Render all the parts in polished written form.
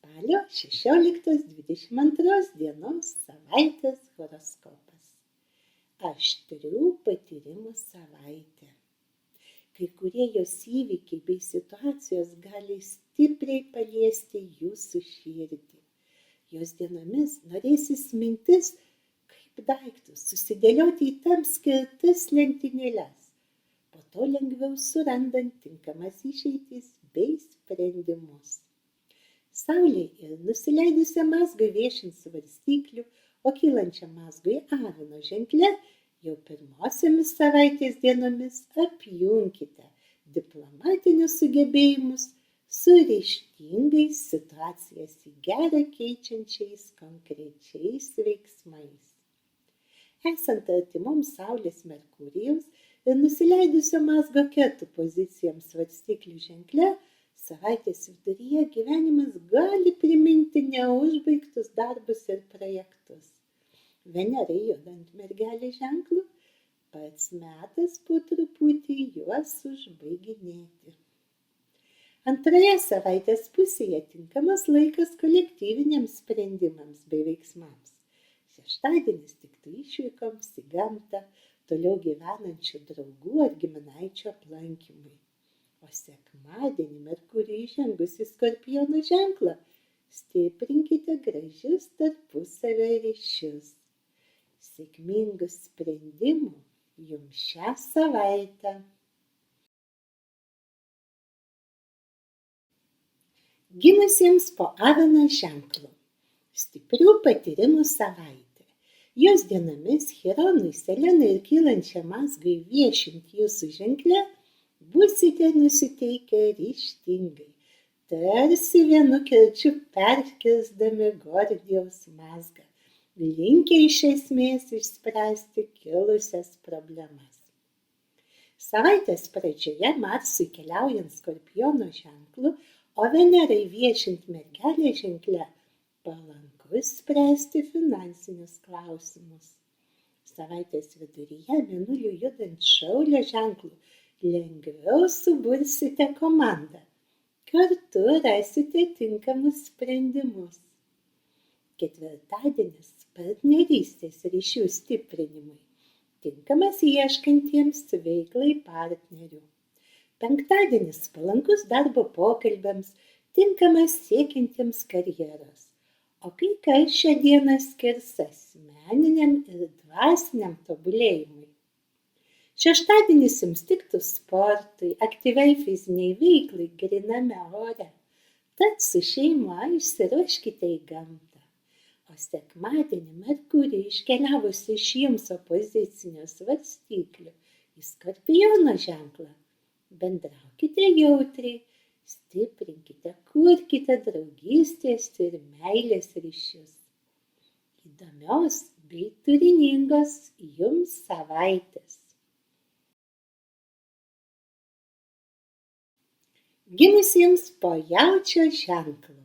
Spalio 16-22 dienos savaitės horoskopas. Aštrių patyrimų savaitė. Kai kurie jos įvykiai bei situacijos gali stipriai paliesti jūsų širdį. Jos dienomis norėsis mintis, kaip daiktus susidėlioti į tam skirtas lentynėles. Po to lengviau surandant tinkamas išeitis bei sprendimus. Saulė ir nusileidusiam mazgui viešint svarstyklių, o kylančiam mazgui avino ženkle jau pirmosiomis savaitės dienomis apjunkite diplomatinius sugebėjimus su ryžtingais situacijas į gerą keičiančiais konkrečiais veiksmais. Esant artimoms Saulės Merkurijaus ir nusileidusio mazgo ketų pozicijoms svarstyklių ženkle, savaitės viduryje gyvenimas gali priminti neužbaigtus darbus ir projektus. Venerai judant Mergelės ženklu, pats metas po truputį juos užbaiginėti. Antroje savaitės pusėje tinkamas laikas kolektyviniams sprendimams bei veiksmams. Šeštadienis tiktų išvykoms į gamtą, toliau gyvenančių draugų ar giminaičių aplankymui. O sekmadienį Merkurijui įžengus į Skorpiono ženklą, stiprinkite gražius tarpusavio ryšius. Sėkmingų sprendimų jums šią savaitę. Gimusiems po avino ženklu. Stiprių patyrimų savaitė. Jos dienomis Chironui, Selenai ir kylančiam mazgui viešint jūsų ženkle, būsite nusiteikę ryžtingai, tarsi vienu kirčiu perkirsdami Gordijaus mazgą, linkę iš esmės išspręsti kilusias problemas. Savaitės pradžioje Marsui keliaujant Skorpiono ženklu, o Venerai viešint Mergelės ženkle, palanku spręsti finansinius klausimus. Savaitės viduryje Mėnuliui judant Šaulio ženklu, lengviau subursite komandą. Kartu rasite tinkamus sprendimus. Ketvirtadienis partnerystės ryšių stiprinimui. Tinkamas ieškantiems veiklai partnerių. Penktadienis palankus darbo pokalbiams, tinkamas siekiantiems karjeros. O kai kas šią dieną skirs asmeniniam ir dvasiniam tobulėjimui. Šeštadienis jums tiktų sportui, aktyviai fiziniai veiklai gryname ore. Tad su šeima išsiruoškite į gamtą. O sekmadienį Merkurijui iškeliavus iš jums opozicinio svarstyklių į Skorpiono ženklą, bendraukite jautriai, stiprinkite, kurkite draugystės ir meilės ryšius. Įdomios bei turiningos jums savaitės. Gimusiems po Jaučio ženklu.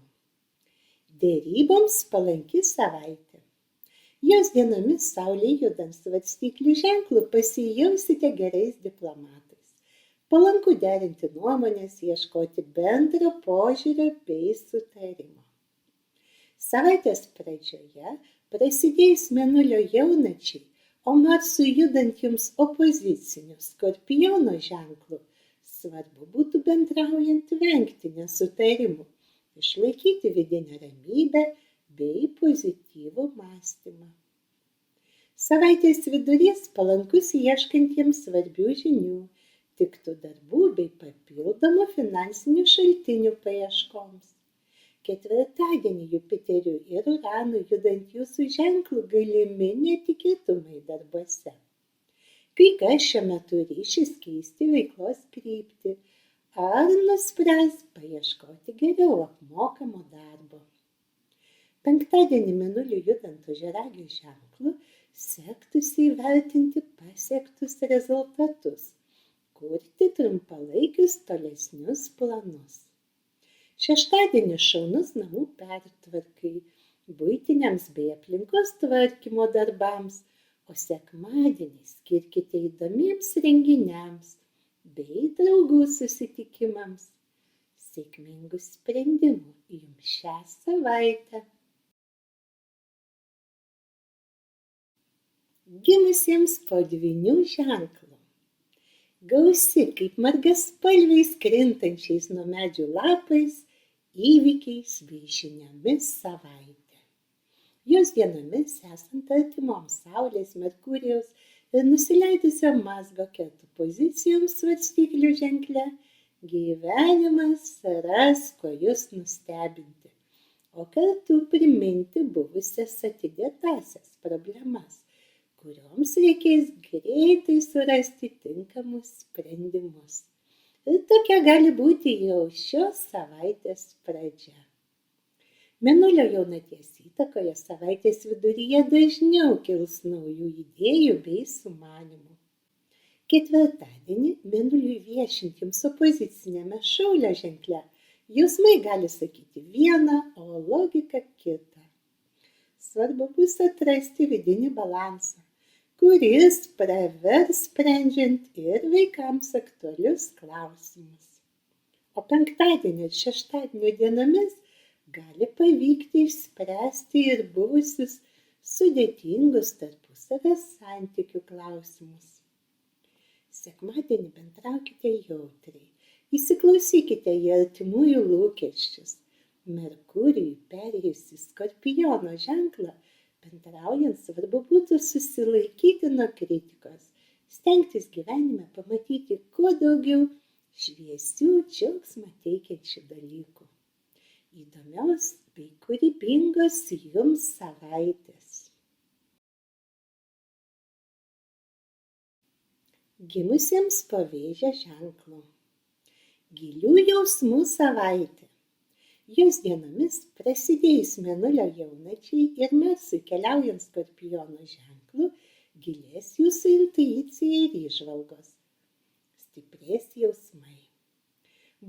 Deryboms palanki savaitė. Jos dienomis Saulei judant svarstyklių ženklu pasijausite gerais diplomatais. Palanku derinti nuomonės, ieškoti bendro požiūrio bei sutarimo. Savaitės pradžioje prasidėjus Mėnulio jaunačiai, o Marsui judant jums opoziciniu Skorpiono ženklu, svarbu būtų bendraujant vengti nesutarimų, išlaikyti vidinę ramybę bei pozityvų mąstymą. Savaitės vidurys palankus ieškantiems svarbių žinių, tiktų darbų bei papildomų finansinių šaltinių paieškoms. Ketvirtadienį Jupiteriui ir Uranui judant jūsų ženklų galimi netikėtumai darbuose. Kai kas šiuo metu ryšis keisti veiklos kryptį ar nuspręs paieškoti geriau apmokamo darbo. Penktadienį Mėnuliui judant Ožiaragio ženklu sektųsi įvertinti pasiektus rezultatus, kurti trumpalaikius tolesnius planus. Šeštadienis šaunus namų pertvarkai, buitiniams bei aplinkos tvarkymo darbams, o sekmadienį skirkite įdomiems renginiams bei draugų susitikimams. sėkmingų sprendimų jums šią savaitę. Gimusiems po dvynių ženklu. Gausi kaip margaspalviais krintančiais nuo medžių lapais, įvykiais bei žiniomis savaitė. Jos dienomis esant artimoms Saulės, Merkurijaus ir nusileidusio mazgo ketų pozicijoms svarstyklių ženkle, gyvenimas ras kuo jus nustebinti, o kartu priminti buvusias atidėtąsias problemas, kurioms reikės greitai surasti tinkamus sprendimus. Ir tokia gali būti jau šios savaitės pradžia. Mėnulio jaunaties įtakoje savaitės viduryje dažniau kils naujų idėjų bei sumanymų. Ketvirtadienį Mėnuliui viešintiems opoziciniame Šaulio ženkle jausmai gali sakyti vieną, o logika kitą. Svarbu bus atrasti vidinį balansą, kuris pravers sprendžiant ir vaikams aktualius klausimus. O penktadienio ir šeštadienio dienomis gali pavykti išspręsti ir buvusius sudėtingus tarpusavio santykių klausimus. Sekmadienį bendraukite jautriai, įsiklausykite į artimųjų lūkesčius. Merkurijui perėjus į Skorpiono ženklą, bendraujant svarbu būtų susilaikyti nuo kritikos, stengtis gyvenime pamatyti kuo daugiau šviesių, džiaugsmą teikiančių dalykų. Įdomios bei kūrybingos jums savaitės. Gimusiems po Vėžio ženklu. Gilių jausmų savaitė. Jos dienomis prasidėjus Mėnulio jaunačiai ir Marsui keliaujant Skorpiono ženklu, gilės jūsų intuicija ir įžvalgos. Stiprės jausmai.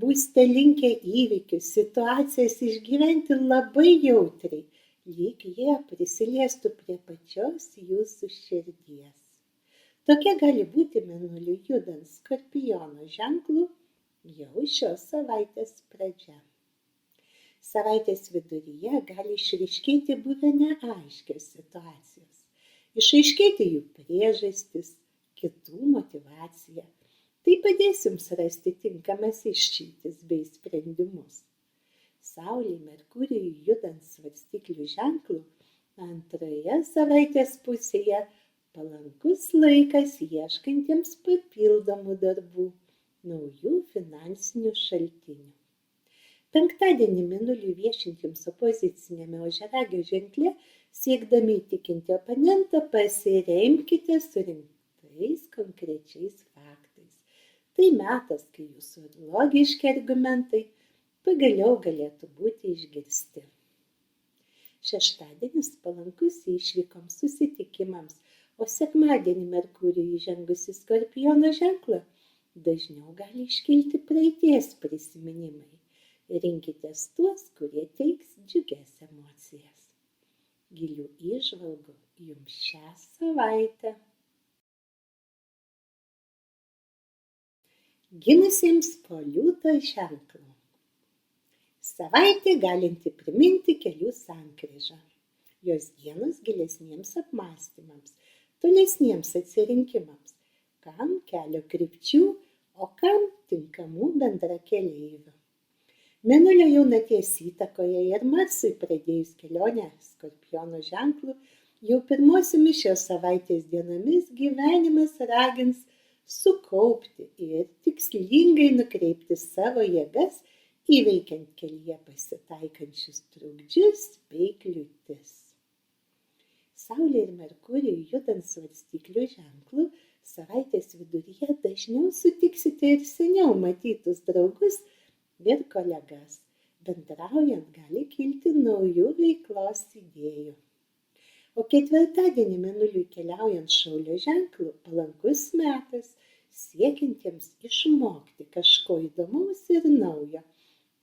Būsite linkę įvykius, situacijas išgyventi labai jautriai, lyg jie prisiliestų prie pačios jūsų širdies. Tokia gali būti Mėnuliui judant Skorpiono ženklu jau šios savaitės pradžia. Savaitės viduryje gali išryškėti buvę neaiškios situacijos, išaiškėti jų priežastis, kitų motyvacija. Tai padės jums rasti tinkamas išeitis bei sprendimus. Saulei Merkurijui judant svarstyklių ženklu, antroje savaitės pusėje palankus laikas ieškantiems papildomų darbų, naujų finansinių šaltinių. Penktadienį Mėnuliui viešintiems opoziciniame Ožiaragio ženkle, siekdami įtikinti oponentą, pasiremkite surinktais konkrečiais faktais. Tai metas, kai jūsų logiški argumentai pagaliau galėtų būti išgirsti. Šeštadienis palankus išvykoms, susitikimams, o sekmadienį Merkurijui įžengus į Skorpiono ženklą dažniau gali iškilti praeities prisiminimai. Rinkitės tuos, kurie teiks džiugias emocijas. Gilių įžvalgų jums šią savaitę. Gimusiems po Liūto ženklu. Savaitė galinti priminti kelių sankryžą. Jos dienos gilesniems apmąstymams, tolesniems atsirinkimams, kam kelio krypčių, o kam tinkamų bendrakeleivių. Mėnulio jaunaties įtakoje ir Marsui pradėjus kelionę Skorpiono ženklu, jau pirmosiomis šios savaitės dienomis gyvenimas ragins sukaupti ir tikslingai nukreipti savo jėgas, įveikiant kelyje pasitaikančius trukdžius bei kliūtis. Saulei ir Merkurijui judant svarstyklių ženklu, savaitės viduryje dažniau sutiksite ir seniau matytus draugus ir kolegas. Bendraujant gali kilti naujų veiklos idėjų. O ketvirtadienį Mėnuliui keliaujant Šaulio ženklu, palankus metas siekiantiems išmokti kažko įdomaus ir naujo,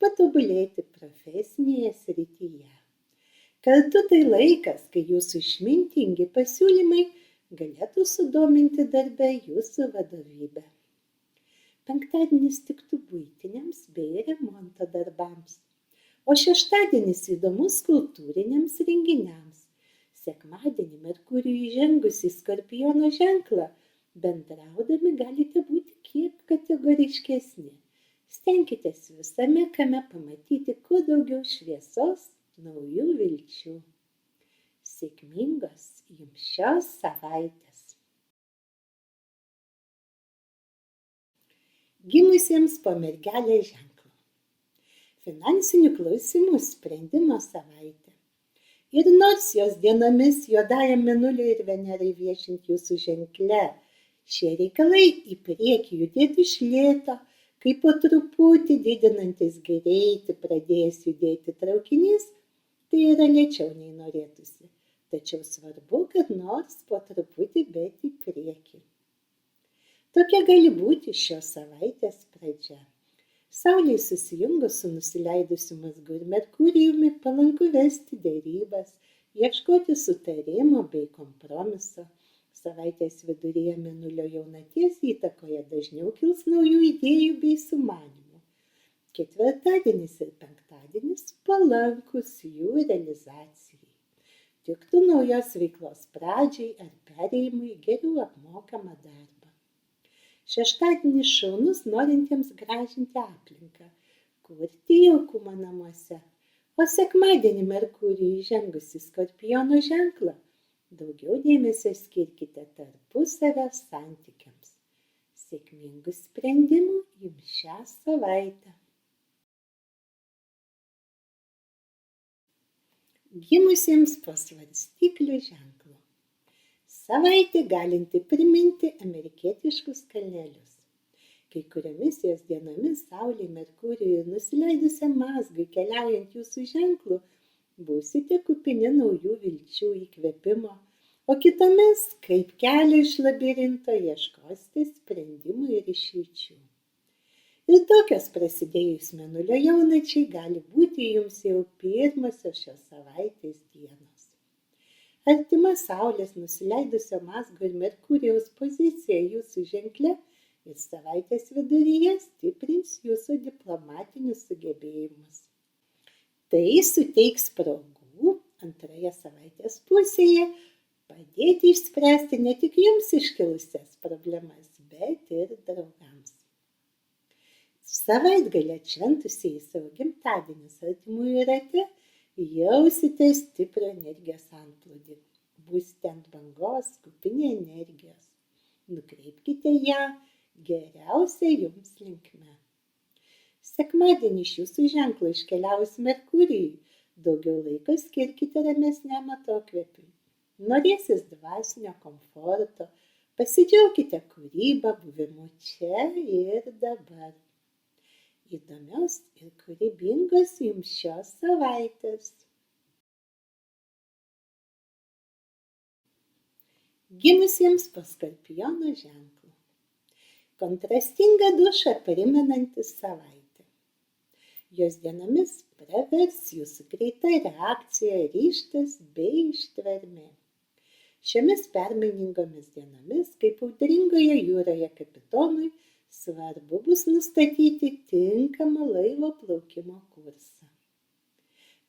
patobulėti profesinėje srityje. Kartu tai laikas, kai jūsų išmintingi pasiūlymai galėtų sudominti darbe jūsų vadovybę. penktadienis tiktų buitiniams bei remonto darbams, o šeštadienis įdomus kultūriniams renginiams. Sekmadienį Merkurijui įžengus į Skorpiono ženklą, bendraudami galite būti kiek kategoriškesni. Stenkitės visame kame pamatyti kuo daugiau šviesos, naujų vilčių. Sėkmingos jums šios savaitės. Gimusiems po mergelės ženklu. Finansinių klausimų sprendimo savaitė. Ir nors jos dienomis juodajam Mėnuliui ir Venerai viešint jūsų ženkle, šie reikalai į priekį judėtų iš lėto, kai po truputį didinantis greitį pradėjęs judėti traukinys, tai yra lėčiau nei norėtųsi. Tačiau svarbu, kad nors po truputį, bet į priekį. Tokia gali būti šios savaitės pradžia. Saulei susijungus su nusileidusiu mazgu ir Merkurijumi palanku vesti derybas, ieškoti sutarimo bei kompromiso. Savaitės viduryje Mėnulio jaunaties įtakoje dažniau kils naujų idėjų bei sumanymų. Ketvirtadienis ir penktadienis palankus jų realizacijai. Tiktų naujos veiklos pradžiai ar perėjimui geriau apmokamą darbą. Šeštadienis šaunus norintiems gražinti aplinką, kurti jaukumą namuose, o sekmadienį Merkurijui įžengus į Skorpiono ženklą, daugiau dėmesio skirkite tarpusavio santykiams. Sėkmingų sprendimų jums šią savaitę. Gimusiems po svarstyklių ženklu. Savaitė galinti priminti amerikietiškus kalnelius. Kai kuriomis jos dienomis Saulei, Merkurijui nusileidusiam mazgui keliaujant jūsų ženklu, būsite kupini naujų vilčių įkvėpimo, o kitomis, kaip kelio iš labirinto, ieškosite sprendimų ir išeičių. Ir tokios prasidėjus Mėnulio jaunačiai gali būti jums jau pirmosios šios savaitės dienos. Artima Saulės nusileidusio mazgo ir Merkurijaus pozicija jūsų ženkle ir savaitės viduryje stiprins jūsų diplomatinius sugebėjimus. Tai suteiks progų antroje savaitės pusėje padėti išspręsti ne tik jums iškilusias problemas, bet ir draugams. Savaitgalį atšventusieji savo gimtadienius artimųjų rate jausite stiprų energijos antplūdį. Būsite ant bangos, kupini energijos. Nukreipkite ją geriausia jums linkme. Sekmadienį iš jūsų ženklo iškeliavus Merkurijui, daugiau laiko skirkite ramesniam atokvėpiui. Norėsis dvasinio komforto, pasidžiaukite kūrybą, buvimu čia ir dabar. Įdomios ir kūrybingos jums šios savaitės. Gimusiems po Skorpiono ženklu. Kontrastingą dušą primenanti savaitė. Jos dienomis pravers jūsų greita reakcija, ryžtas bei ištvermė. Šiomis permainingomis dienomis, kaip audringoje jūroje kapitonui, svarbu bus nustatyti tinkamą laivo plaukimo kursą.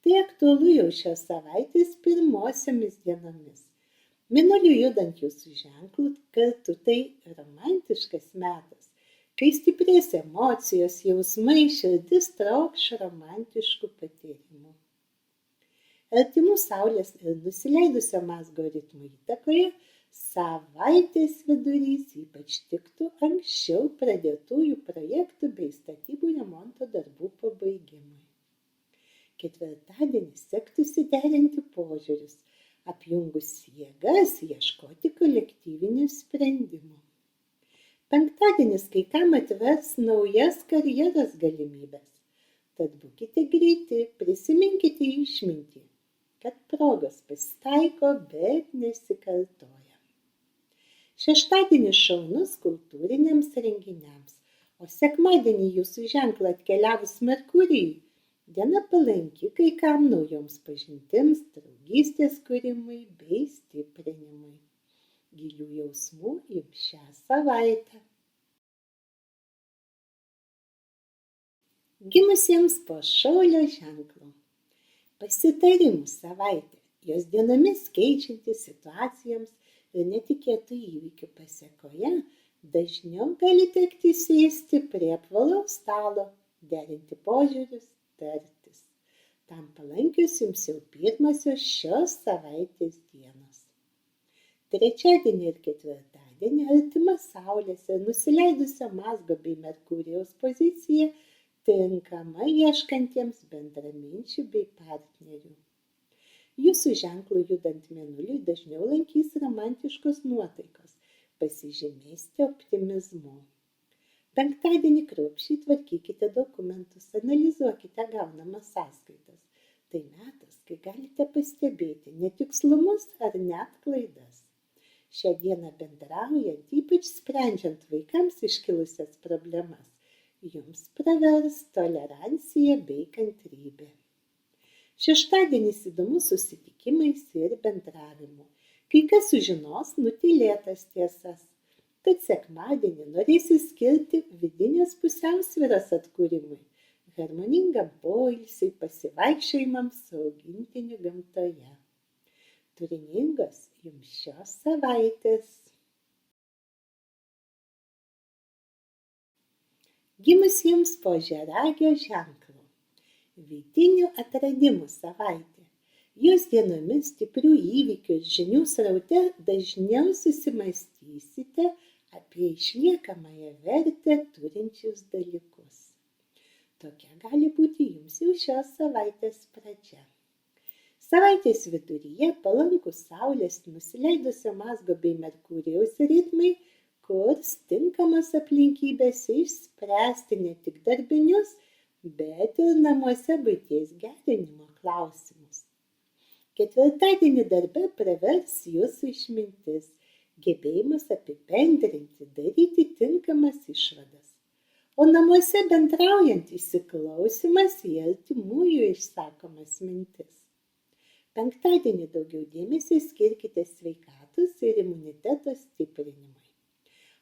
Tai aktualu jau šios savaitės pirmosiomis dienomis. Mėnuliui judant jūsų ženklų, kartu tai romantiškas metas, kai stiprės emocijos, jausmai, širdis trokš romantiškų patyrimų. Artimų Saulės ir nusileidusio mazgo ritmo įtakoje savaitės vidurys ypač tiktų anksčiau pradėtųjų projektų bei statybų remonto darbų pabaigimui. Ketvirtadienį sektųsi derinti požiūrius, apjungus jėgas ieškoti kolektyvinių sprendimų. Penktadienis kai kam atvers naujas karjeros galimybes, tad būkite greiti, prisiminkite išmintį, kad progos pasitaiko, bet nesikartoja. Šeštadienis šaunus kultūriniams renginiams, o sekmadienį jūsų ženklą atkeliavus Merkurijui, diena palanki kai kam naujoms pažintims, draugystės kūrimui bei stiprinimui. Gilių jausmų jums šią savaitę. Gimusiems po šaulio ženklu. Pasitarimų savaitė. Jos dienomis keičiantis situacijoms ir netikėtų įvykių pasėkoje dažniau gali tekti sėsti prie apvalaus stalo, derinti požiūrius, tartis. Tam palankios jums jau pirmosios šios savaitės dienos. Trečiadienį ir ketvirtadienį artima Saulės ir nusileidusio mazgo bei Merkurijaus pozicija tinkama ieškantiems bendraminčių bei partnerių. Jūsų ženklų judant Mėnuliui dažniau lankys romantiškos nuotaikos, pasižymėsite optimizmu. Penktadienį kruopščiai tvarkykite dokumentus, analizuokite gaunamas sąskaitas. Tai metas, kai galite pastebėti netikslumus ar net klaidas. Šią dieną bendraujant, ypač sprendžiant vaikams iškilusias problemas, jums pravers tolerancija bei kantrybė. Šeštadienis įdomus susitikimais ir bendravimu. Kai kas sužinos nutylėtas tiesas. Tad sekmadienį norėsi skirti vidinės pusiausvyros atkūrimui, harmoningam poilsiui, pasivaikščiojimams su augintiniu gamtoje. Turiningos jums šios savaitės. Gimusiems po Ožiaragio ženklu. Vidinių atradimų savaitė. Jos dienomis stiprių įvykių ir žinių sraute dažniau susimąstysite apie išliekamąją vertę turinčius dalykus. Tokia gali būti jums jau šios savaitės pradžia. Savaitės viduryje palankūs Saulės nusileidusio mazgo bei Merkurijaus ritmai kurs tinkamas aplinkybės išspręsti ne tik darbinius, bet ir namuose buities gerinimo klausimus. Ketvirtadienį darbe pravers jūsų išmintis, gebėjimas apibendrinti, daryti tinkamas išvadas. O namuose bendraujant įsiklausimas į artimųjų išsakomas mintis. Penktadienį daugiau dėmesio skirkite sveikatos ir imuniteto stiprinimui.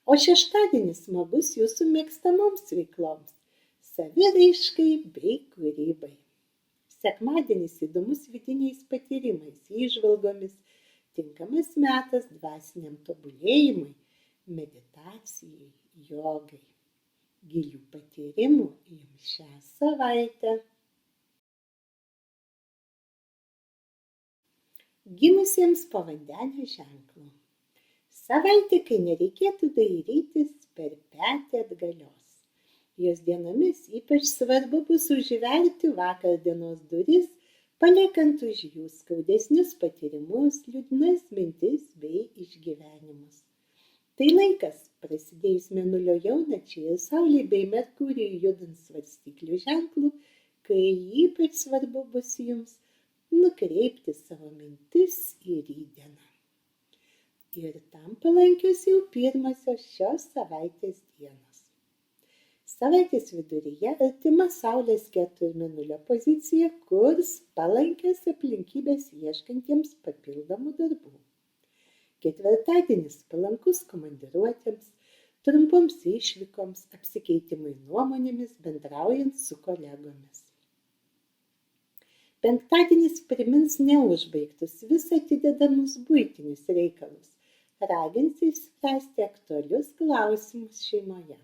O šeštadienis smagus jūsų mėgstamoms veikloms, saviraiškai bei kūrybai. Sekmadienis įdomus vidiniais patyrimais, įžvalgomis, tinkamas metas dvasiniam tobulėjimui, meditacijai, jogai. Gilių patyrimų jums šią savaitę. Gimusiems po Vandenio ženklu. Savaitė, kai nereikėtų dairytis per petį atgalios. Jos dienomis ypač svarbu bus užverti vakar dienos duris, paliekant už jų skaudesnius patyrimus, liūdnas mintis bei išgyvenimus. Tai laikas, prasidėjus Mėnulio jaunačiai ir Saulei bei Merkurijui judant svarstyklių ženklų, kai ypač svarbu bus jums nukreipti savo mintis į rytdieną. Ir tam palankios jau pirmosios šios savaitės dienos. Savaitės viduryje artima Saulės ketų ir Mėnulio pozicija kurs palankias aplinkybės ieškantiems papildomų darbų. Ketvirtadienis palankus komandiruotėms, trumpoms išvykoms, apsikeitimui nuomonėmis, bendraujant su kolegomis. Penktadienis primins neužbaigtus vis atidedamus buitinius reikalus, ragins išspręsti aktualius klausimus šeimoje.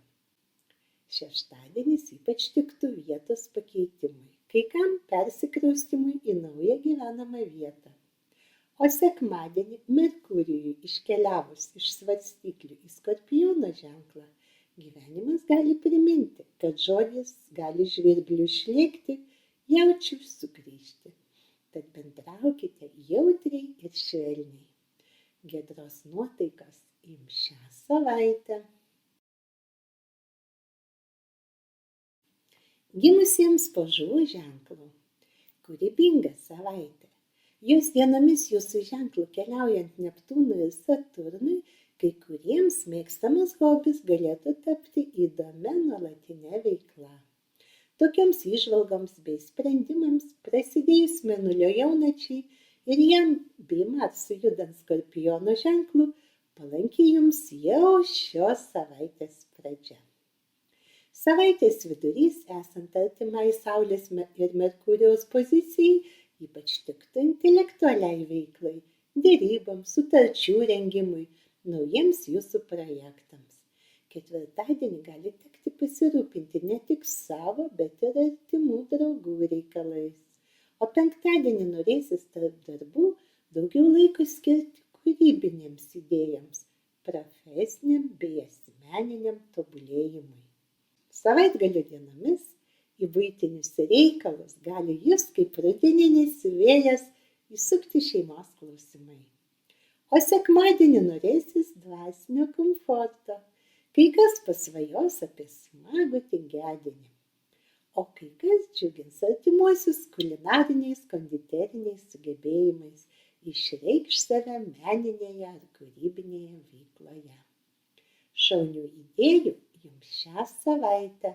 Šeštadienis ypač tiktų vietos pakeitimui, kai kam persikraustymui į naują gyvenamą vietą. O sekmadienį Merkurijui iškeliavus iš svarstyklių į Skorpiono ženklą, gyvenimas gali priminti, kad žodis gali žvirblių išlėkti, jaučių sugrįžti. Tad bendraukite jautriai ir švelniai. Giedros nuotaikos jums šią savaitę. Gimusiems po Žuvų ženklu. Kūrybinga savaitė. Jos dienomis jūsų ženklų keliaujant Neptūnui ir Saturnui, kai kuriems mėgstamas hobis galėtų tapti įdomia nuolatinė veikla. Tokioms įžvalgoms bei sprendimams prasidėjus Mėnulio jaunačiai ir jam bei Marsui judant Skorpiono ženklu palanki jums jau šios savaitės pradžia. Savaitės vidurys, esant artimai Saulės ir Merkurijos pozicijai, ypač tiktų intelektualiai veiklai, deryboms, sutarčių rengimui, naujiems jūsų projektams. Ketvirtadienį gali tekti pasirūpinti ne tik savo, bet ir artimų draugų reikalais. O penktadienį norėsis tarp darbų daugiau laiko skirti kūrybinėms idėjoms, profesiniam bei asmeniniam tobulėjimui. Savaitgalio dienomis į buitinius reikalus gali jus kaip rudeninis vėjas įsukti šeimos klausimai. O sekmadienį norėsis dvasinio komforto. Kai kas pasvajos apie smagų tingedienį, o kai kas džiugins artimuosius kulinariniais, konditeriniais sugebėjimais, išreikš save meninėje ar kūrybinėje veikloje. Šaunių idėjų jums šią savaitę.